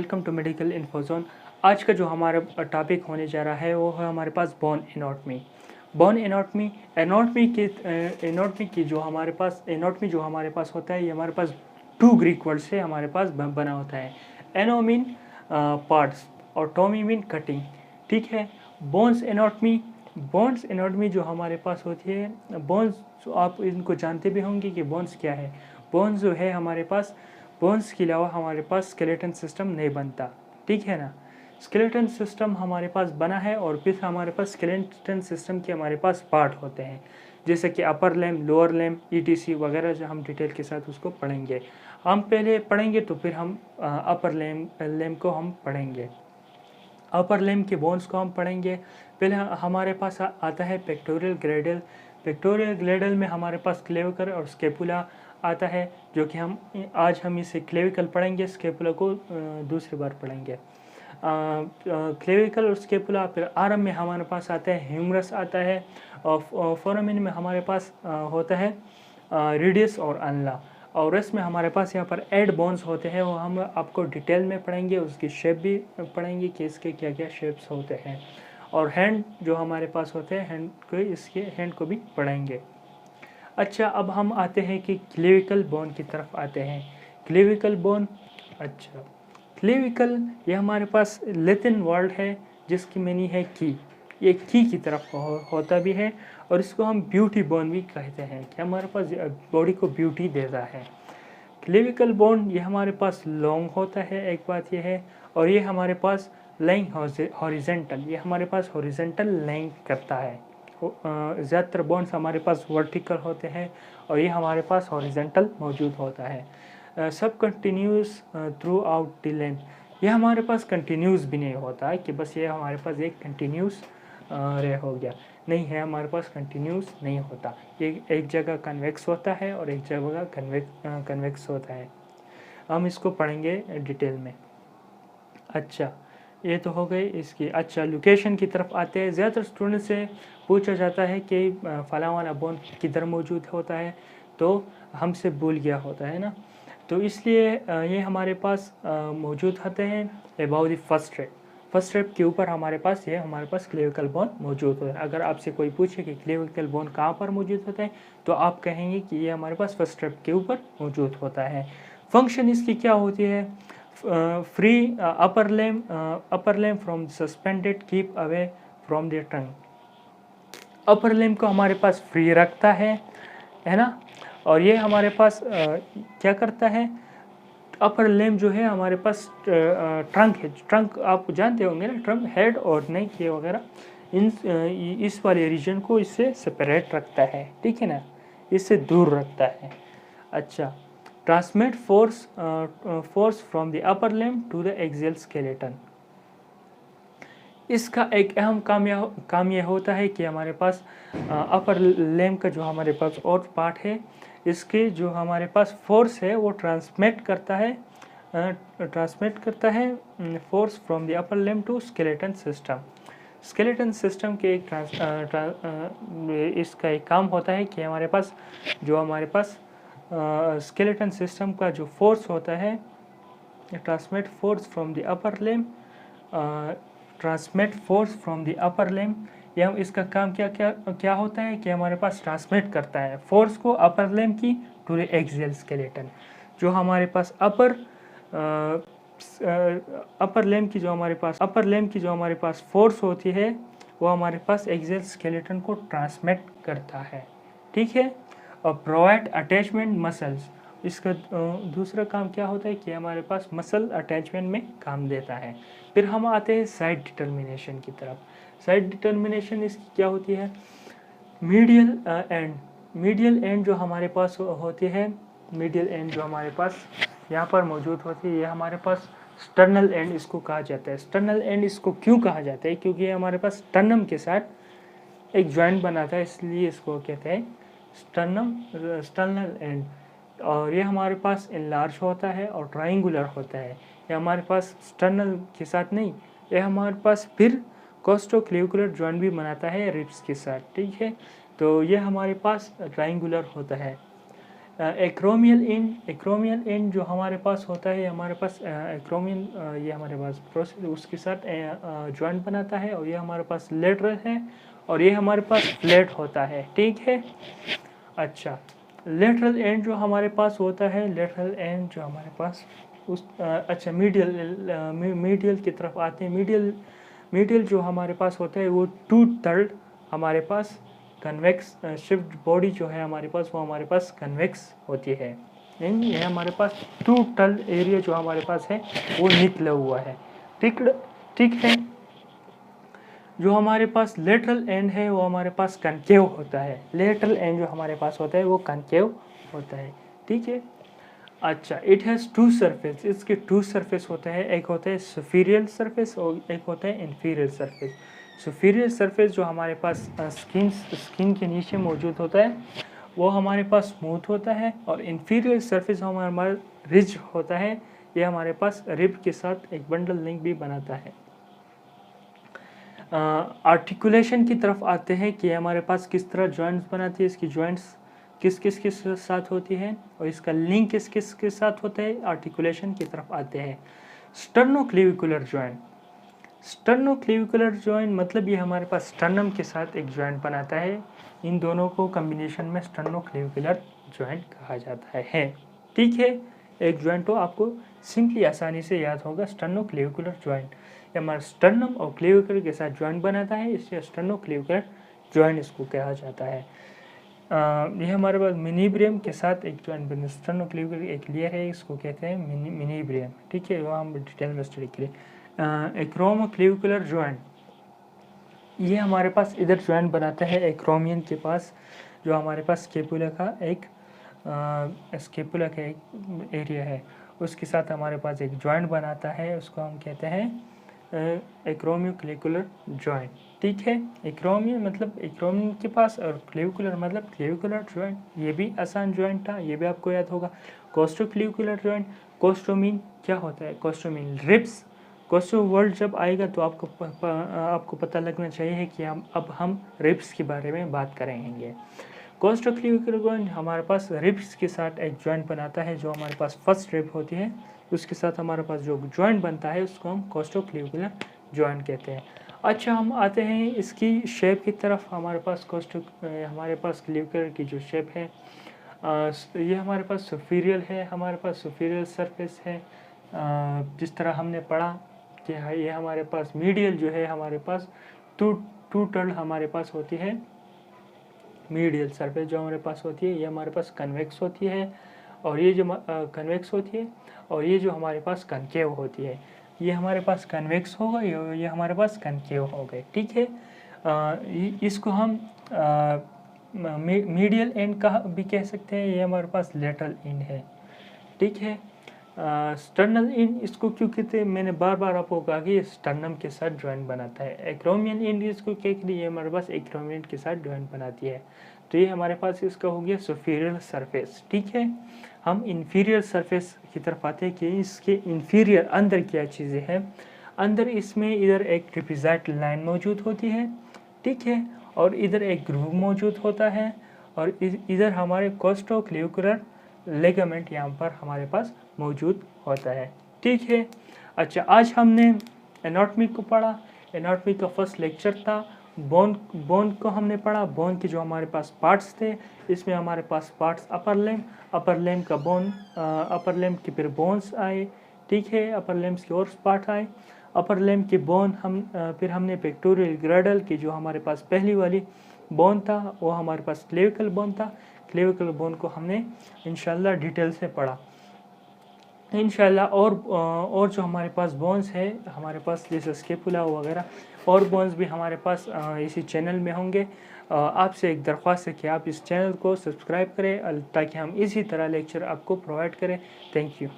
Welcome to medical इन्फोजोन। आज का जो हमारा टॉपिक होने जा रहा है वो है हमारे पास bone anatomy. Bone anatomy anatomy की जो हमारे पास एनाटॉमी जो हमारे पास होता है, ये हमारे पास टू ग्रीक वर्ड से हमारे पास बना होता है। एनो मीन पार्ट्स और टॉमी मीन कटिंग। ठीक है। बोन्स एनाटॉमी जो हमारे पास होती है, बोन्स आप इनको जानते भी होंगे कि बोन्स क्या है। बोन्स जो है हमारे पास, बोन्स के अलावा हमारे पास स्केलेटन सिस्टम नहीं बनता। ठीक है ना। स्केलेटन सिस्टम हमारे पास बना है और फिर हमारे पास स्केलेटन सिस्टम के हमारे पास पार्ट होते हैं, जैसे कि अपर लेम, लोअर लेम, ईटीसी वगैरह, जो हम डिटेल के साथ उसको पढ़ेंगे। हम पहले पढ़ेंगे तो फिर हम अपर लेम को हम पढ़ेंगे, अपर लेम के बोन्स को हम पढ़ेंगे। पहले हमारे पास आता है पेक्टोरियल ग्रेडल। पेक्टोरियल ग्रेडल में हमारे पास क्लेविकल और स्केपुला आता है, जो कि आज हम इसे क्लेविकल पढ़ेंगे, स्केपुला को दूसरी बार पढ़ेंगे। क्लेविकल और स्केपुला। फिर आरम में हमारे पास आता है ह्यूमरस आता है, और फोरामिन में हमारे पास होता है रेडियस और अनला, और रेस्ट में हमारे पास यहाँ पर एड बोन्स होते हैं। वो हम आपको डिटेल में पढ़ेंगे, उसकी शेप भी पढ़ेंगे कि इसके क्या क्या शेप्स होते हैं। और हैंड जो हमारे पास होते हैं, इसके हैंड को भी पढ़ेंगे। अच्छा, अब हम आते हैं कि क्लेविकल बोन की तरफ आते हैं। क्लेविकल बोन, अच्छा, क्लेविकल ये हमारे पास लैटिन वर्ड है जिसकी मीनिंग है की। ये की तरफ होता भी है, और इसको हम ब्यूटी बोन भी कहते हैं कि हमारे पास बॉडी को ब्यूटी देता है। क्लेविकल बोन ये हमारे पास लॉन्ग होता है, एक बात ये है, और ये हमारे पास लाइंग हॉरिजेंटल, ये हमारे पास हॉरिजेंटल लाइंग करता है। ज़्यादातर बोन्स हमारे पास वर्टिकल होते हैं और ये हमारे पास हॉरिजेंटल मौजूद होता है। सब continuous through out the length, ये हमारे पास कंटिन्यूस भी नहीं होता है कि बस ये हमारे पास एक कंटिन्यूस रे हो गया, नहीं है, हमारे पास कंटिन्यूस नहीं होता। ये एक जगह कन्वेक्स होता है और एक जगह कन्वेक्स होता है। हम इसको पढ़ेंगे डिटेल में। अच्छा, ये तो हो गई इसकी। अच्छा, लोकेशन की तरफ आते हैं। ज़्यादातर स्टूडेंट से पूछा जाता है कि फला वाला बोन किधर मौजूद होता है, तो हमसे भूल गया होता है ना, तो इसलिए ये हमारे पास मौजूद होते हैं about the first rape. First rape के ऊपर हमारे पास क्लेविकल बोन मौजूद होता है। अगर आपसे कोई पूछे कि क्लेविकल बोन कहाँ पर मौजूद होता है, तो आप कहेंगे कि ये हमारे पास फर्स्ट रेप के ऊपर मौजूद होता है। फंक्शन इसकी क्या होती है? Free upper limb from suspended, keep away from the tongue. Upper limb को हमारे पास फ्री रखता है ना, और ये हमारे पास क्या करता है? अपर लेम जो है हमारे पास ट्रंक है। ट्रंक आप जानते होंगे ना, ट्रंक, हेड और नेक ये वगैरह, इस वाले रीजन को इससे सेपरेट रखता है। ठीक है ना, इससे दूर रखता है। अच्छा, transmit force from the upper limb to the axial skeleton. इसका एक अहम काम यह होता है कि हमारे पास अपर लेम का जो हमारे पास और पार्ट है, इसके जो हमारे पास फोर्स है वो ट्रांसमिट करता है force from the upper limb to skeleton system. Skeleton system के इसका एक काम होता है कि हमारे पास स्केलेटन सिस्टम का जो फोर्स होता है, transmit force from the upper limb, transmit force from the upper limb. यह इसका काम क्या होता है कि हमारे पास ट्रांसमिट करता है फोर्स को अपर लेम की टू द एक्सियल स्केलेटन। जो हमारे पास अपर लेम की जो हमारे पास फोर्स होती है, वो हमारे पास एक्सियल स्केलेटन को ट्रांसमिट करता है। ठीक है। और प्रोवाइड अटैचमेंट मसल्स, इसका दूसरा काम क्या होता है कि हमारे पास मसल अटैचमेंट में काम देता है। फिर हम आते हैं साइड डिटर्मिनेशन की तरफ। साइड डिटर्मिनेशन इसकी क्या होती है? मीडियल एंड जो हमारे पास होती है, मीडियल एंड जो हमारे पास यहाँ पर मौजूद होती है, ये हमारे पास स्टर्नल एंड इसको कहा जाता है। स्टर्नल एंड इसको क्यों कहा जाता है? क्योंकि ये हमारे पास स्टर्नम के साथ एक जॉइंट बनाता है, इसलिए इसको कहते हैं स्टर्नल एंड। और ये हमारे पास इनलार्ज होता है और ट्राइंगुलर होता है। ये हमारे पास स्टर्नल के साथ नहीं, ये हमारे पास फिर कोस्टोक्लेविकुलर जॉइंट भी बनाता है रिब्स के साथ। ठीक है, तो ये हमारे पास ट्राइंगुलर होता है। एक्रोमियल एंड जो हमारे पास होता है, हमारे पास एक्रोमियल ये हमारे पास प्रोसेस उसके साथ जॉइंट बनाता है, और ये हमारे पास लेटरल है, और ये हमारे पास फ्लैट होता है, ठीक है। अच्छा, लेटरल एंड जो हमारे पास होता है, लेटरल एंड जो हमारे पास अच्छा मीडियल की तरफ आते हैं। मीडियल जो हमारे पास होता है वो टू थर्ड हमारे पास कन्वेक्स शिफ्ट बॉडी जो है हमारे पास, वो हमारे पास कन्वेक्स होती है। ये हमारे पास टू थर्ड एरिया जो हमारे पास है वो निकला हुआ है, ठीक है। जो हमारे पास लेटरल एंड है वो हमारे पास कनकेव होता है। लेटरल एंड जो हमारे पास होता है वो कनकेव होता है, ठीक है। अच्छा, इट हैज़ टू सरफेस, इसके टू सरफेस होते हैं, एक होता है सुपीरियर सरफेस और एक होता है इंफीरियर सरफेस। सुपीरियर सरफेस जो हमारे पास स्किन के नीचे मौजूद होता है वो हमारे पास स्मूथ होता है, और इंफीरियर सरफेस हमारा रिज होता है, ये हमारे पास रिब के साथ एक बंडल लिंक भी बनाता है। आर्टिकुलेशन की तरफ आते हैं कि हमारे पास किस तरह जॉइंट्स बनाती है, इसकी जॉइंट्स किस किस के साथ होती है, और इसका लिंक किस किस के साथ होता है। आर्टिकुलेशन की तरफ आते हैं। स्टर्नोक्लेविकुलर जॉइंट, स्टर्नोक्लेविकुलर जॉइंट मतलब ये हमारे पास स्टर्नम के साथ एक जॉइंट बनाता है। इन दोनों को कम्बिनेशन में स्टर्नोक्लेविकुलर जॉइंट कहा जाता है, ठीक है। एक जॉइंट तो आपको सिंपली आसानी से याद होगा, स्टर्नोक्लेविकुलर जॉइंट। ये हमारा स्टर्नम और क्लेविकुलर के साथ जॉइंट बनाता है, इसलिए स्टर्नोक्लेविकुलर जॉइंट इसको कहा जाता है। ये हमारे पास मिनीब्रियम के साथ एक जॉइंट बना, स्टर्नोक्लेविकुलर एक लेयर है, इसको कहते हैं मिनीब्रियम, ठीक है। वो हम डिटेल में स्टडी करें। एक्रोमोक्लेविकुलर जॉइंट, ये हमारे पास इधर जॉइंट बनाता है एक्रोमियन के पास, जो हमारे पास स्केपुला का एक एरिया है, उसके साथ हमारे पास एक जॉइंट बनाता है, उसको हम कहते हैं एक्रोमियोक्लेविकुलर जॉइंट, ठीक है। एक्रोमियन मतलब एक्रोमियन के पास, और क्लेविकुलर मतलब क्लेविकुलर जॉइंट, ये भी आसान जॉइंट था, ये भी आपको याद होगा। कोस्टोक्लेविकुलर जॉइंट, कोस्टोमीन क्या होता है, कोस्टोमीन रिब्स। कोस्टो वर्ड जब आएगा तो आपको पता लगना चाहिए कि हम रिब्स के बारे में बात करेंगे। कोस्टोक्लेविकुलर जॉइंट हमारे पास रिब्स के साथ एक जॉइंट बनाता है, जो हमारे पास फर्स्ट रिब होती है उसके साथ हमारे पास जो जॉइंट बनता है उसको हम कोस्टोक्लेविकुलर जॉइंट कहते हैं। अच्छा, हम आते हैं इसकी शेप की तरफ। हमारे पास क्लेविकुलर की जो शेप है, ये हमारे पास सुपीरियर है, हमारे पास सुपीरियर सरफेस है। जिस तरह हमने पढ़ा कि ये हमारे पास मीडियल जो है, हमारे पास टू टर्ल हमारे पास होती है। मीडियल सरफेस जो हमारे पास होती है ये हमारे पास कन्वेक्स होती है, और ये जो कन्वेक्स होती है, और ये जो हमारे पास कनकेव होती है। ये हमारे पास कन्वेक्स होगा, ये हमारे पास कनकेव हो गए, ठीक है। इसको हम मीडियल एंड का भी कह सकते हैं, ये हमारे पास लेटरल एंड है, ठीक है। स्टर्नल एंड इसको क्यों कहते हैं, मैंने बार बार आपको कहा कि स्टर्नम के साथ जॉइंट बनाता है। एक्रोमियन एंड इसको क्या कहते हैं, ये हमारे पास एक्रोमियन के साथ जॉइंट बनाती है। तो ये हमारे पास इसका हो गया सुपीरियर सरफेस, ठीक है। हम इन्फीरियर सरफेस की तरफ आते हैं कि इसके इन्फीरियर अंदर क्या चीज़ें हैं। अंदर इसमें इधर एक ट्रेपेज़ॉइडल लाइन मौजूद होती है, ठीक है, और इधर एक ग्रूव मौजूद होता है, और इधर हमारे कोस्टोक्लेविकुलर लिगामेंट यहाँ पर हमारे पास मौजूद होता है, ठीक है। अच्छा, आज हमने एनाटॉमी को पढ़ा। एनाटॉमी का फर्स्ट लेक्चर था। बोन को हमने पढ़ा। बोन के जो हमारे पास पार्ट्स थे, इसमें हमारे पास पार्ट्स अपर लेम का बोन, अपर लेम के फिर बोन्स आए, ठीक है। अपर लेम्स के और पार्ट आए। अपर लेम के बोन फिर हमने पेक्टोरियल ग्रेडल की जो हमारे पास पहली वाली बोन था वो हमारे पास क्लेविकल बोन था। क्लेविकल बोन को हमने इंशाल्लाह डिटेल से पढ़ा इंशाल्लाह। और जो हमारे पास बोन्स है हमारे पास, जैसे स्केपुला वगैरह और बोन्स भी हमारे पास इसी चैनल में होंगे। आपसे एक दरख्वास्त है कि आप इस चैनल को सब्सक्राइब करें ताकि हम इसी तरह लेक्चर आपको प्रोवाइड करें। Thank you.